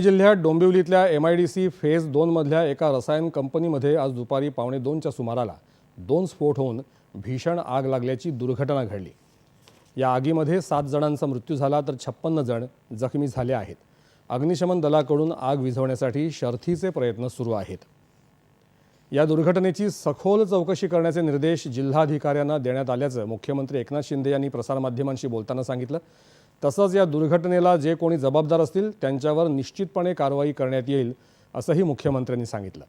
जिल्ह्यात डोंबिवलीतल्या MIDC phase 2 मधल्या एका रसायन कंपनीमध्ये आज दुपारी 1:45च्या सुमाराला 2 स्फोट होऊन भीषण आग लागल्याची दुर्घटना घडली। या आगीमध्ये 7 जणांचा मृत्यू झाला तर 56 जण जखमी झाले आहेत। अग्निशमन दलाकडून आग विझवण्यासाठी शर्थीचे प्रयत्न सुरू आहेत। या दुर्घटनेची सखोल चौकशी करण्याचे निर्देश जिल्हाधिकाऱ्यांना देण्यात आल्याचं मुख्यमंत्री एकनाथ शिंदे यांनी प्रसारमाध्यमांशी बोलताना सांगितलं। तसंच या दुर्घटनेला जे कोणी जबाबदार असतील त्यांच्यावर निश्चितपणे कारवाई करण्यात येईल असंही मुख्यमंत्र्यांनी सांगितलं।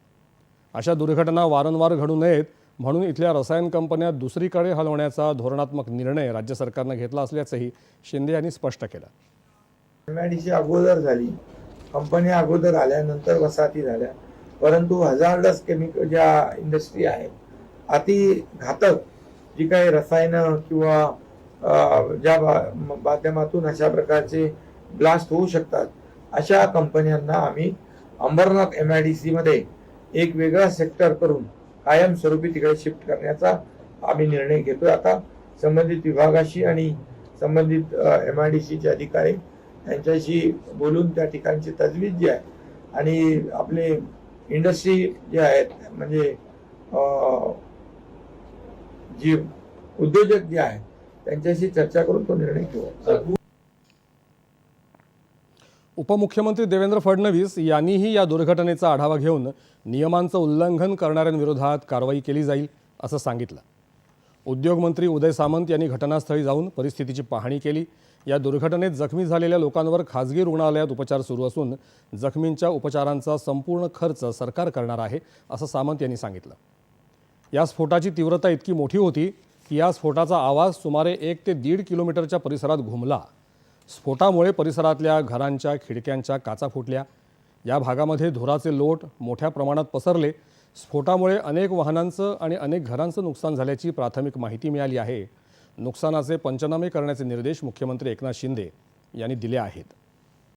अशा दुर्घटना वारंवार घडू नयेत म्हणून इथल्या रसायन कंपन्या दुसरीकडे हलवण्याचा धोरणात्मक निर्णय राज्य सरकारने घेतला असल्याचंही शिंदे यांनी स्पष्ट केलं। MIDC अगोदर झाली, कंपन्या अगोदर आल्यानंतर वसाहती झाल्या, परंतु हजार्डस केमिकल ज्या इंडस्ट्री आहेत, अति घातक जी काही रसायनं किंवा ज्या माध्यमातून अशा प्रकारचे ब्लास्ट होऊ शकतात, अशा कंपन्यांना आम्ही अंबरनाथ MIDC मध्ये एक वेगळा सेक्टर करून कायमस्वरूपी तिकडे शिफ्ट करण्याचा आम्ही निर्णय घेतोय। आता संबंधित विभागाशी आणि संबंधित MIDCचे अधिकारी यांच्याशी बोलून त्या ठिकाणची तजवीज जी आहे आणि आपले इंडस्ट्री जे आहेत म्हणजे जी उद्योजक जे आहेत त्यांच्याशी चर्चा करून तो निर्णय घेऊ। उपमुख्यमंत्री देवेंद्र फडणवीस यांनीही या दुर्घटनेचा आढावा घेऊन नियमांचं उल्लंघन करणाऱ्यांविरोधात कारवाई केली जाईल असं सांगितलं। उद्योगमंत्री उदय सामंत यांनी घटनास्थळी जाऊन परिस्थितीची पाहणी केली। या दुर्घटनेत जखमी झालेल्या लोकांवर खासगी रुग्णालयात उपचार सुरू असून जखमींच्या उपचारांचा संपूर्ण खर्च सरकार करणार आहे असं सामंत यांनी सांगितलं। या स्फोटाची तीव्रता इतकी मोठी होती की या स्फोटाचा आवाज सुमारे 1 ते 1.5 किलोमीटरच्या परिसरात घुमला। स्फोटामुळे परिसरातल्या घरांच्या खिडक्यांच्या काचा फुटल्या। या भागामध्ये धुराचे लोट मोठ्या प्रमाणात पसरले। स्फोटामुळे अनेक वाहनांचं आणि अनेक घरांचं नुकसान झाल्याची प्राथमिक माहिती मिळाली आहे। नुकसानाचे पंचनामे करण्याचे निर्देश मुख्यमंत्री एकनाथ शिंदे यांनी दिले आहेत।